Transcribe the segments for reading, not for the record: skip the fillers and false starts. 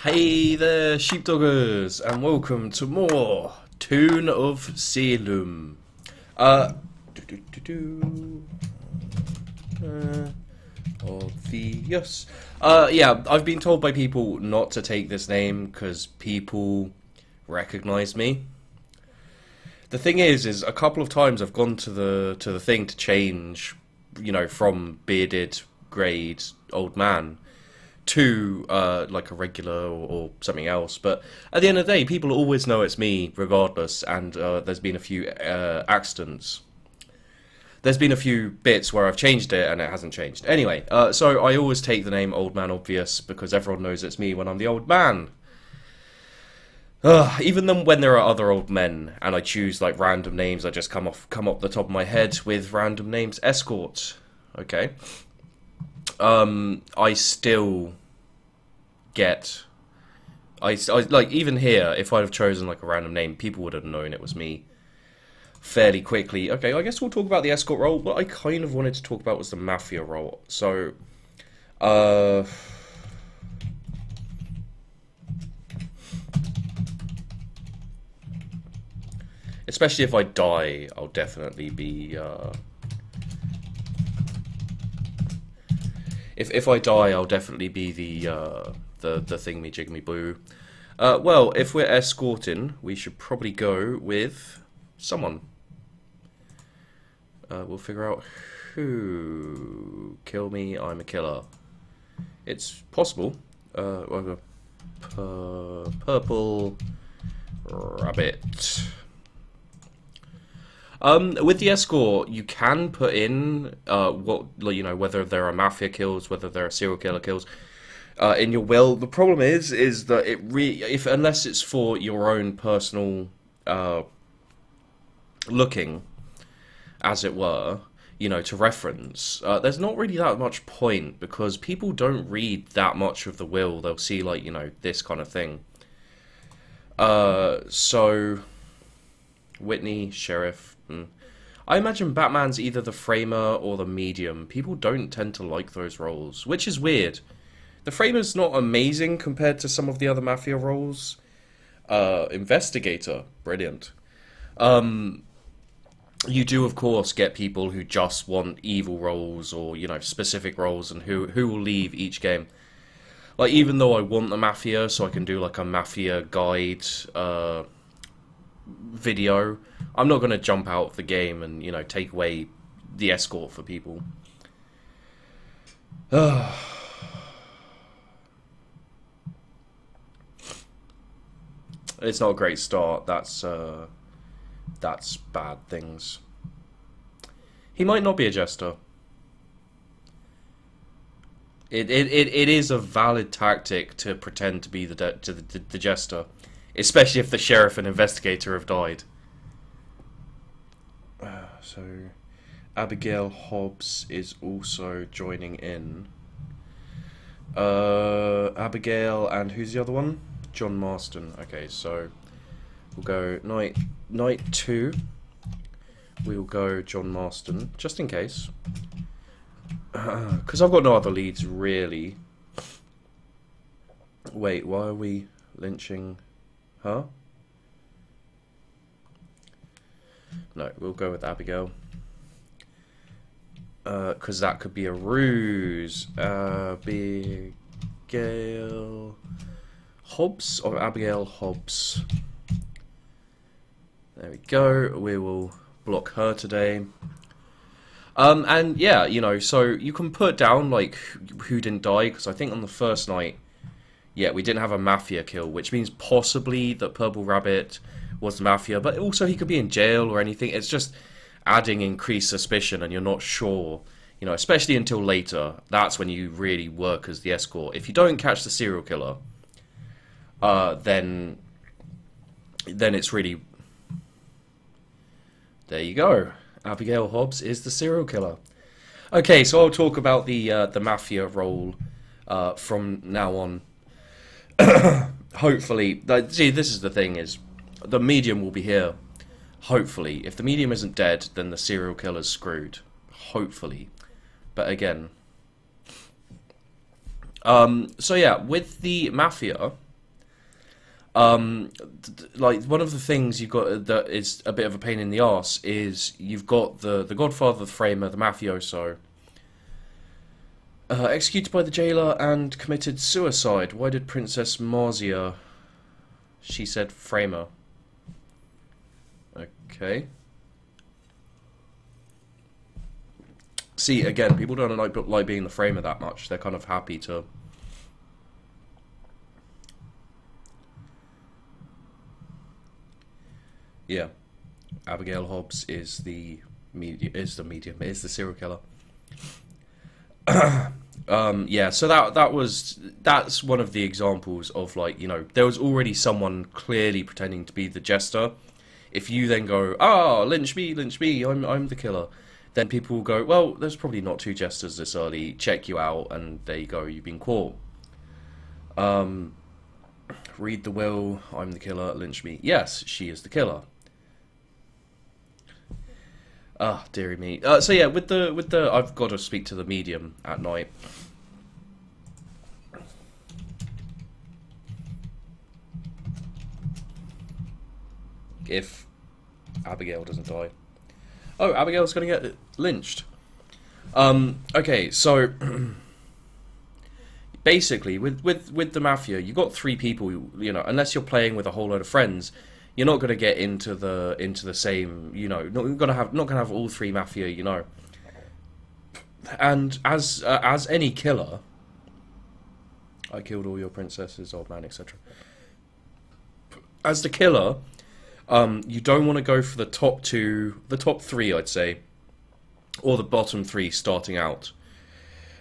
Hey there, sheepdoggers, and welcome to more Tune of Salem. Do, do, do, do. Obvious. Yeah, I've been told by people not to take this name because people recognize me. The thing is a couple of times I've gone to the thing to change, you know, from bearded, greyed old man to like a regular or something else, but at the end of the day people always know it's me regardless, and there's been a few accidents. There's been a few bits where I've changed it and it hasn't changed. Anyway, so I always take the name Old Man Obvious because everyone knows it's me when I'm the old man. Even then when there are other old men and I choose like random names, I just come up the top of my head with random names. Escort. Okay. I still get... I like, even here, if I'd have chosen like a random name, people would have known it was me fairly quickly. Okay, I guess we'll talk about the escort role. What I kind of wanted to talk about was the Mafia role. So, especially if I die, I'll definitely be, If I die, I'll definitely be the thingy jigmy boo. Well, if we're escorting, we should probably go with someone. We'll figure out who. Kill me, I'm a killer. It's possible. Purple rabbit. With the escort, you can put in what, you know, whether there are mafia kills, whether there are serial killer kills, in your will. The problem is that unless it's for your own personal looking, as it were, you know, to reference, there's not really that much point because people don't read that much of the will. They'll see, like, you know, this kind of thing. So Whitney, sheriff. I imagine Batman's either the framer or the medium. People don't tend to like those roles, which is weird. The framer's not amazing compared to some of the other Mafia roles. Investigator, brilliant. You do, of course, get people who just want evil roles or, you know, specific roles, and who will leave each game. Like, even though I want the Mafia, so I can do like a Mafia guide video, I'm not going to jump out of the game and, you know, take away the escort for people. It's not a great start. That's bad things. He might not be a jester. It is a valid tactic to pretend to be the jester, especially if the sheriff and investigator have died. So, Abigail Hobbs is also joining in. Abigail, and who's the other one? John Marston. Okay, so we'll go night 2. We'll go John Marston, just in case. Because I've got no other leads, really. Wait, why are we lynching her? No, we'll go with Abigail. Because that could be a ruse. Abigail Hobbs, or Abigail Hobbs. There we go. We will block her today. And yeah, you know, so you can put down like who didn't die, because I think on the first night, yeah, we didn't have a Mafia kill, which means possibly that Purple Rabbit was Mafia, but also he could be in jail or anything. It's just adding increased suspicion, and you're not sure, you know, especially until later. That's when you really work as the escort. If you don't catch the serial killer, then it's really... There you go. Abigail Hobbs is the serial killer. Okay, so I'll talk about the Mafia role from now on. Hopefully, see, this is the thing, is the medium will be here. Hopefully. If the medium isn't dead, then the serial killer's screwed. Hopefully. But again... so yeah, with the Mafia, Like, one of the things you've got that is a bit of a pain in the arse is you've got the Godfather, the Framer, the Mafioso, executed by the jailer and committed suicide. Why did Princess Marzia? She said Framer. Okay. See, again, people don't like being the Framer that much. They're kind of happy to... Yeah. Abigail Hobbs is the the serial killer. Yeah, so that's one of the examples of, like, you know, there was already someone clearly pretending to be the jester. If you then go, "Ah, lynch me, I'm the killer," then people will go, "Well, there's probably not two jesters this early. Check you out," and there you go, you've been caught. Read the will. I'm the killer. Lynch me. Yes, she is the killer. Ah, dearie me. So yeah, with the I've got to speak to the medium at night. If Abigail doesn't die. Oh, Abigail's gonna get lynched. Okay, so basically, with the Mafia, you got three people. You know, unless you're playing with a whole load of friends, you're not gonna get into the same. You know, not gonna have all three Mafia. You know, and as any killer, I killed all your princesses, old man, etc. As the killer, you don't want to go for the top three, I'd say, or the bottom three starting out,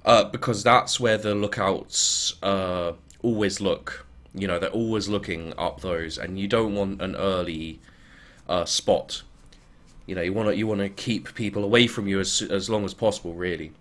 because that's where the lookouts always look. You know, they're always looking up those, and you don't want an early spot. You know, you want to keep people away from you as long as possible, really.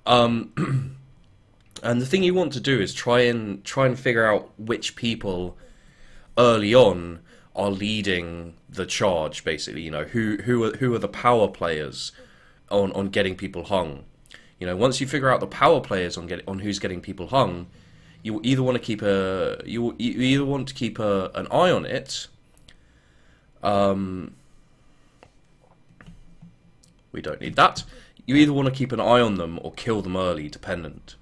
And the thing you want to do is try and figure out which people early on are leading the charge, basically. You know, who are the power players on getting people hung. You know, once you figure out the power players on who's getting people hung, you either want to keep an eye on it. We don't need that. You either want to keep an eye on them or kill them early, dependent.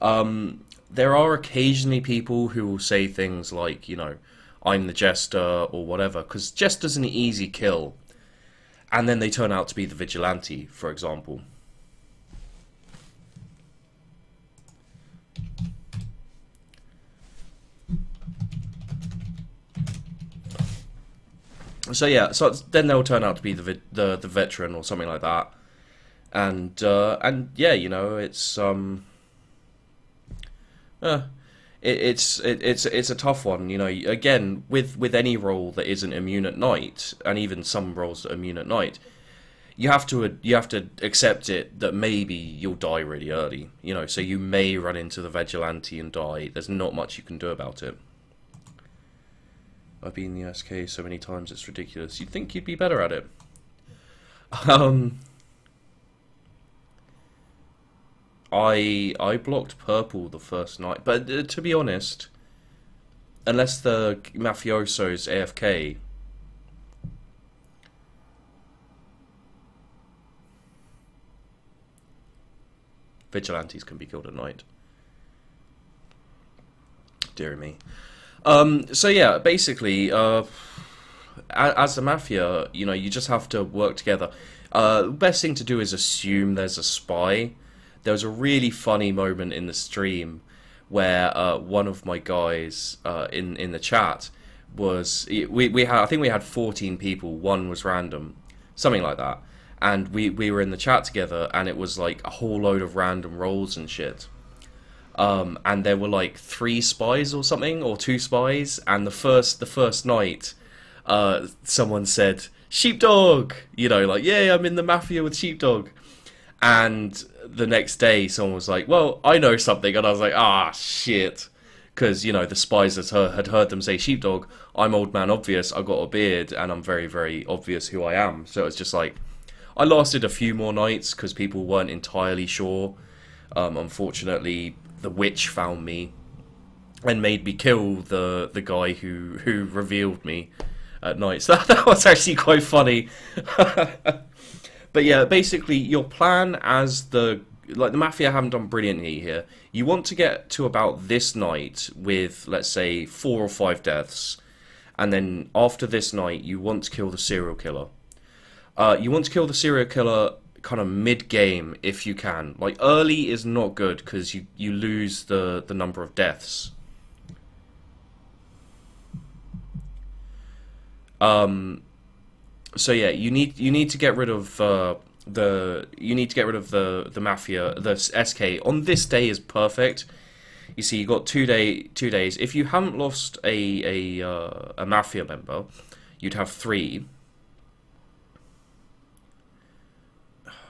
There are occasionally people who will say things like, you know, I'm the jester or whatever, because jester's an easy kill, and then they turn out to be the vigilante, for example. So yeah, so then they'll turn out to be the veteran or something like that, and yeah, you know, it's it's a tough one, you know. Again, with any role that isn't immune at night, and even some roles that are immune at night, you have to accept it that maybe you'll die really early, you know. So you may run into the vigilante and die. There's not much you can do about it. I've been in the SK so many times, it's ridiculous. You'd think you'd be better at it. I blocked purple the first night, but to be honest, unless the mafioso's AFK, vigilantes can be killed at night. Dear me. So yeah, basically, as the Mafia, you know, you just have to work together. The best thing to do is assume there's a spy. There was a really funny moment in the stream where one of my guys in the chat was I think we had 14 people. One was random, something like that, and we were in the chat together, and it was like a whole load of random roles and shit. And there were like 3 spies or something, or 2 spies, and the first night, someone said sheepdog, you know, like, yeah, I'm in the Mafia with sheepdog, and the next day someone was like, well, I know something, and I was like, ah, shit, because, you know, the spies had heard them say sheepdog. I'm old man obvious, I've got a beard, and I'm very, very obvious who I am. So it's just like, I lasted a few more nights because people weren't entirely sure. Unfortunately, the witch found me, and made me kill the guy who revealed me at night. So that was actually quite funny. But yeah, basically your plan as the Mafia haven't done brilliantly here. You want to get to about this night with, let's say, 4 or 5 deaths, and then after this night you want to kill the serial killer. You want to kill the serial killer kind of mid-game if you can. Like, early is not good because you lose the number of deaths. So yeah, you need to get rid of the Mafia. The SK on this day is perfect. You see, you got 2 days. If you haven't lost a Mafia member, you'd have 3.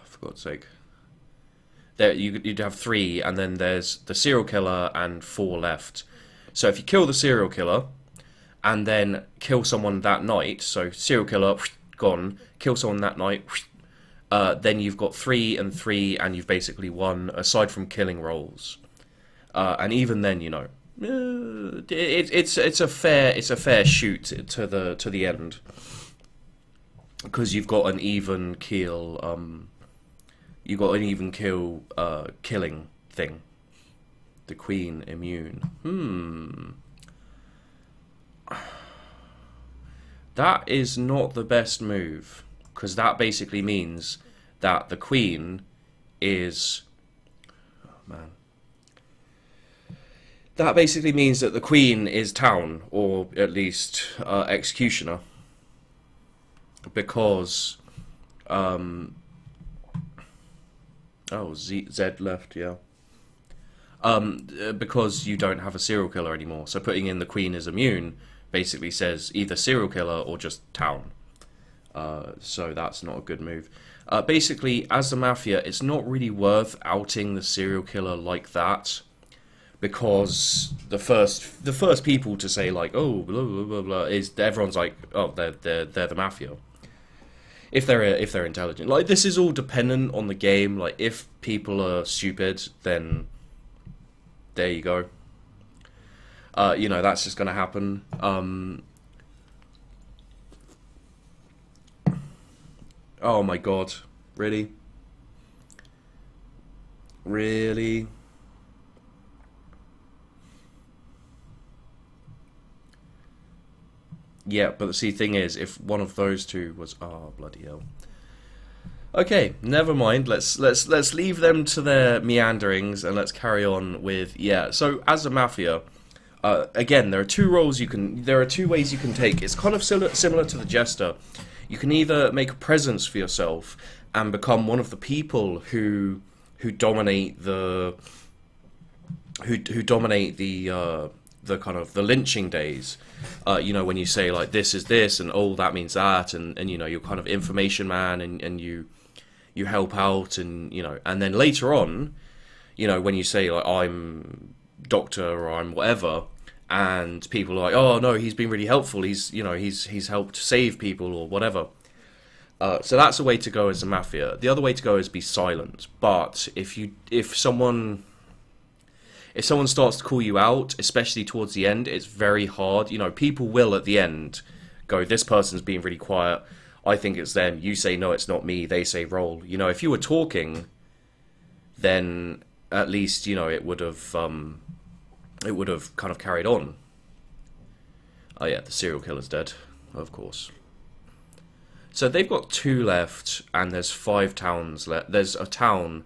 For God's sake, you'd have 3, and then there's the serial killer and 4 left. So if you kill the serial killer and then kill someone that night, so serial killer gone, kill someone that night, then you've got 3 and 3, and you've basically won, aside from killing rolls. And even then, you know, it's a fair shoot to the end, because you've got an even kill killing thing. The Queen immune. That is not the best move, because that basically means that the Queen is... Oh, man. That basically means that the Queen is town, or at least executioner, because... oh, Zed left, yeah. Because you don't have a serial killer anymore, so putting in the Queen is immune basically says either serial killer or just town. So that's not a good move. Basically, as the Mafia, it's not really worth outing the serial killer like that, because the first people to say like, oh, blah blah blah blah, is everyone's like, oh, they're the Mafia. If they're intelligent, like, this is all dependent on the game. Like, if people are stupid, then there you go. You know, that's just gonna happen. Oh my god, really? Really? Yeah, but the thing is, if one of those two was... Oh, bloody hell. Okay, never mind. Let's leave them to their meanderings, and let's carry on with... Yeah, so as a Mafia, again, there are 2 roles you can... There are 2 ways you can take. It's kind of similar to the Jester. You can either make a presence for yourself and become one of the people who dominate the... Who dominate the kind of the lynching days. You know, when you say like, this is this and oh, that means that, and you know, you're kind of information man, and you help out, and you know, and then later on, you know, when you say like, I'm doctor or I'm whatever, and people are like, oh no, he's been really helpful, he's, you know, he's helped save people or whatever. So that's a way to go as a Mafia. The other way to go is be silent. But if someone starts to call you out, especially towards the end, it's very hard. You know, people will at the end go, this person's being really quiet, I think it's them. You say, no, it's not me. They say, roll. You know, if you were talking, then at least, you know, it would have kind of carried on. Oh yeah, the serial killer's dead, of course. So they've got 2 left, and there's 5 towns left. There's a town...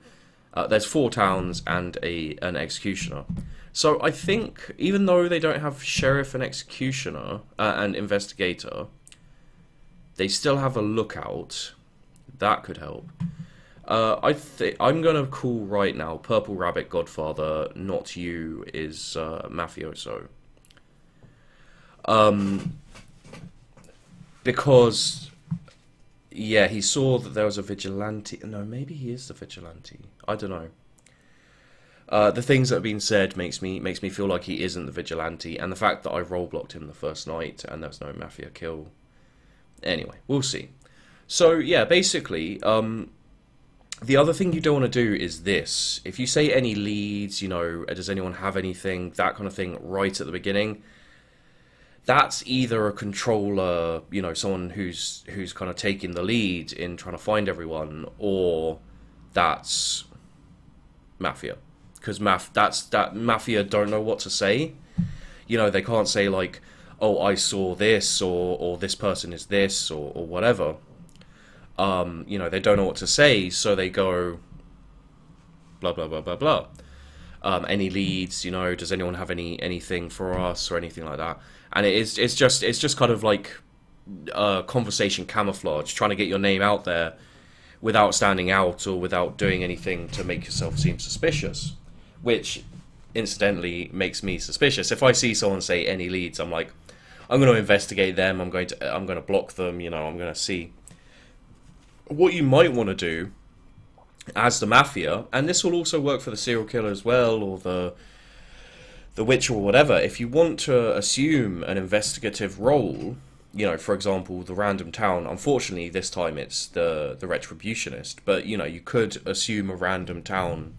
there's 4 towns and an executioner. So I think, even though they don't have sheriff and executioner and investigator, they still have a lookout. That could help. I'm gonna call right now Purple Rabbit Godfather, not you, is mafioso. Because yeah, he saw that there was a vigilante. No, maybe he is the vigilante. I don't know. The things that have been said makes me feel like he isn't the vigilante, and the fact that I role-blocked him the first night and there was no Mafia kill. Anyway, we'll see. So yeah, basically, The other thing you don't want to do is this. If you say any leads, you know, does anyone have anything, that kind of thing, right at the beginning, that's either a controller, you know, someone who's kind of taking the lead in trying to find everyone, or that's Mafia. Because Mafia don't know what to say. You know, they can't say like, oh, I saw this, or this person is this, or whatever. You know, they don't know what to say, so they go blah blah blah blah blah. Any leads, you know, does anyone have anything for us or anything like that? And it's just kind of like conversation camouflage, trying to get your name out there without standing out or without doing anything to make yourself seem suspicious, which incidentally makes me suspicious. If I see someone say any leads, I'm like, I'm going to investigate them. I'm going to block them. You know, I'm going to see. What you might want to do as the Mafia, and this will also work for the serial killer as well, or the witch or whatever, if you want to assume an investigative role, you know, for example, the random town, unfortunately this time it's the retributionist, but you know, you could assume a random town,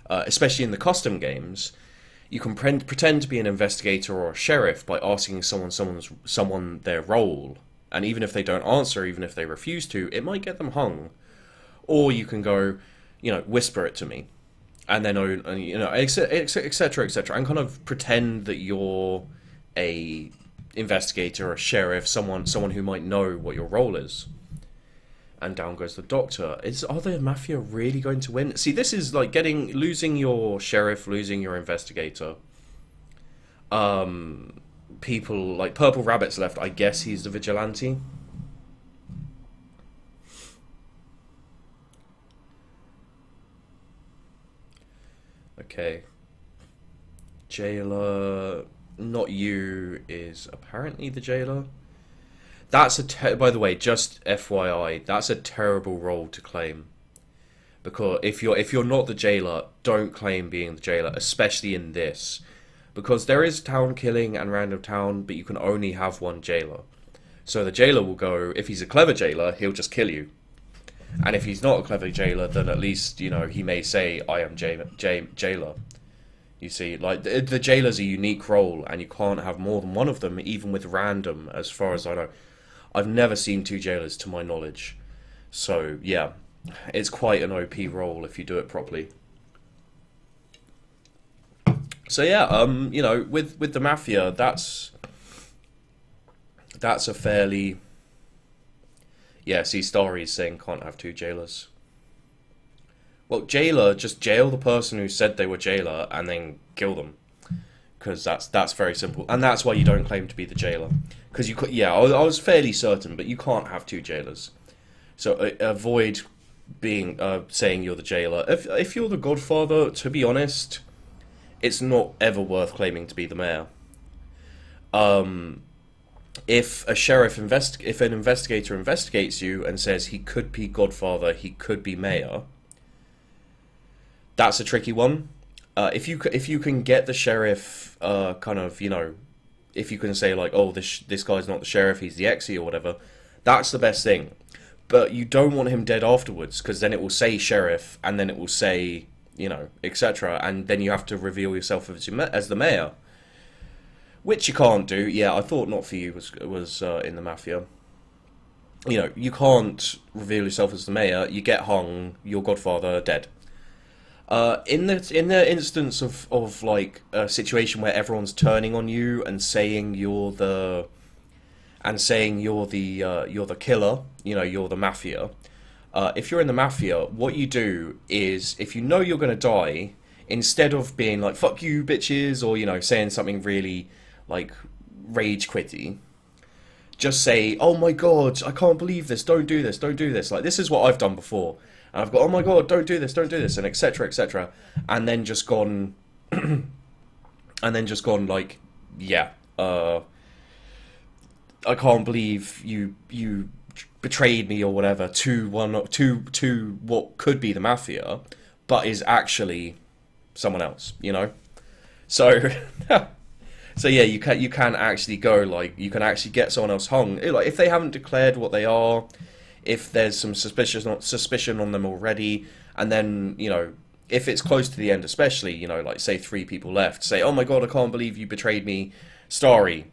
especially in the custom games. You can pretend to be an investigator or a sheriff by asking someone their role. And even if they don't answer, even if they refuse to, it might get them hung. Or you can go, you know, whisper it to me, and then, you know, etc., etc., and kind of pretend that you're a investigator, a sheriff, someone who might know what your role is. And down goes the doctor. Are the Mafia really going to win? See, this is like losing your sheriff, losing your investigator. People like Purple Rabbit's left. I guess he's the vigilante. Okay. Jailer, not you, is apparently the jailer. That's by the way, just FYI, that's a terrible role to claim. Because if you're not the jailer, don't claim being the jailer, especially in this. Because there is town killing and random town, but you can only have one jailer. So the jailer will go, if he's a clever jailer, he'll just kill you. And if he's not a clever jailer, then at least, you know, he may say, I am jailer. You see, like, the jailer's a unique role, and you can't have more than one of them, even with random, as far as I know. I've never seen two jailers, to my knowledge. So, yeah, it's quite an OP role if you do it properly. So yeah, you know, with the Mafia, that's a fairly, yeah. See, Starry's saying can't have two jailers. Well, jailer, just jail the person who said they were jailer and then kill them, because that's very simple, and that's why you don't claim to be the jailer, because you could. Yeah, I was fairly certain, but you can't have two jailers. So avoid being saying you're the jailer. If you're the Godfather, to be honest, it's not ever worth claiming to be the mayor. If an investigator investigates you and says he could be Godfather, he could be mayor, that's a tricky one. If you can get the sheriff, kind of, you know, if you can say like, oh, this guy's not the sheriff, he's the Exie or whatever, that's the best thing. But you don't want him dead afterwards, because then it will say sheriff, and then it will say, you know, etc., and then you have to reveal yourself as the mayor, which you can't do. Yeah, I thought Not For You was in the Mafia. You know, you can't reveal yourself as the mayor. You get hung. Your Godfather dead. In the instance of like a situation where everyone's turning on you and saying you're the killer, you know, you're the Mafia. If you're in the Mafia, what you do is, if you know you're going to die, instead of being like, fuck you, bitches, or, you know, saying something really, like, rage quitty, just say, oh my god, I can't believe this, don't do this, don't do this. Like, this is what I've done before. And I've got, oh my god, don't do this, and etc., etc. And then just gone, like, yeah, I can't believe you betrayed me or whatever to what could be the Mafia, but is actually someone else, you know. So so yeah, you can actually go, like, you can actually get someone else hung, like, if they haven't declared what they are, if there's some suspicion on them already, and then, you know, if it's close to the end especially, you know, like say 3 people left, say, oh my god, I can't believe you betrayed me, Starry.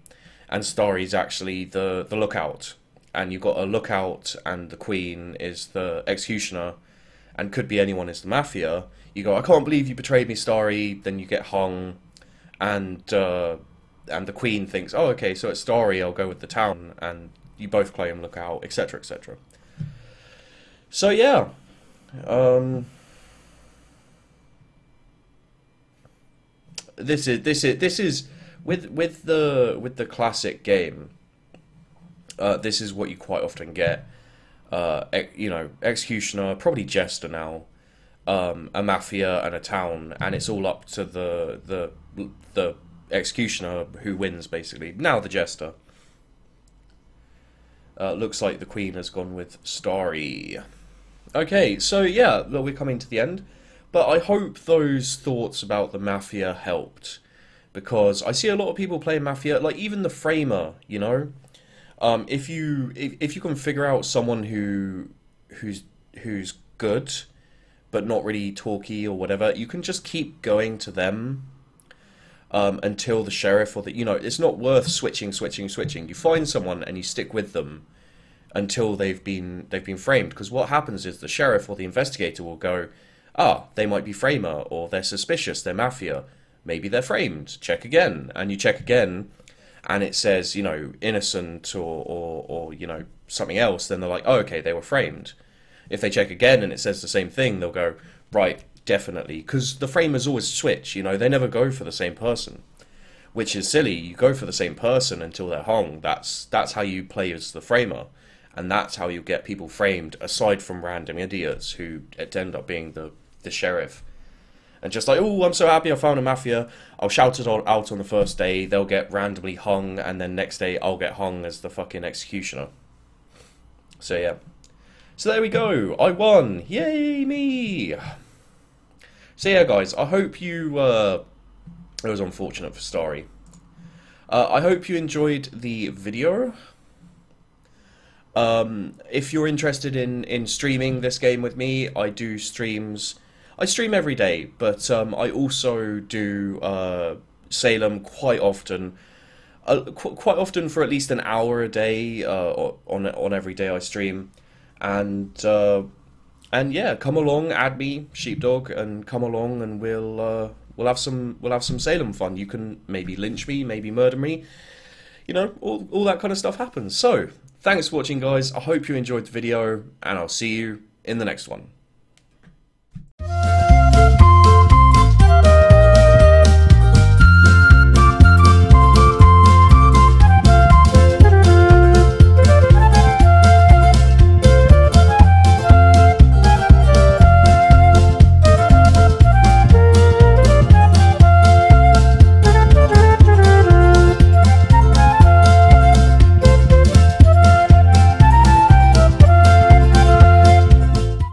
And Starry's actually the lookout. And you've got a lookout, and the Queen is the executioner, and could be anyone is the Mafia. You go, I can't believe you betrayed me, Starry. Then you get hung, and the Queen thinks, oh, okay, so it's Starry, I'll go with the town, and you both claim lookout, etc., etc. So yeah, this is with the classic game. This is what you quite often get. You know, executioner, probably jester now, a Mafia, and a town, and it's all up to the executioner who wins, basically. Now the jester. Looks like the Queen has gone with Starry. Okay, so yeah, well, we're coming to the end, but I hope those thoughts about the Mafia helped, because I see a lot of people playing Mafia, like even the Framer, you know. If you can figure out someone who's good, but not really talky or whatever, you can just keep going to them until the sheriff or the, you know, it's not worth switching. You find someone and you stick with them until they've been framed. Because what happens is the sheriff or the investigator will go, ah, they might be Framer, or they're suspicious, they're Mafia, maybe they're framed. Check again, and you check again, and it says, you know, innocent or you know, something else. Then they're like, oh, okay, they were framed. If they check again and it says the same thing, they'll go, right, definitely, because the framers always switch, you know, they never go for the same person, which is silly. You go for the same person until they're hung. That's how you play as the framer, and that's how you get people framed, aside from random idiots who end up being the sheriff. And just like, oh, I'm so happy I found a Mafia, I'll shout it all out on the first day, they'll get randomly hung, and then next day I'll get hung as the fucking executioner. So yeah. So there we go, I won! Yay, me! So yeah, guys, I hope you, it was unfortunate for Starry. I hope you enjoyed the video. If you're interested in streaming this game with me, I do streams. I stream every day, but I also do Salem quite often. Quite often for at least an hour a day on every day I stream. And yeah, come along, add me, Sheepdog, and come along, and we'll have some Salem fun. You can maybe lynch me, maybe murder me. You know, all that kind of stuff happens. So, thanks for watching, guys. I hope you enjoyed the video, and I'll see you in the next one.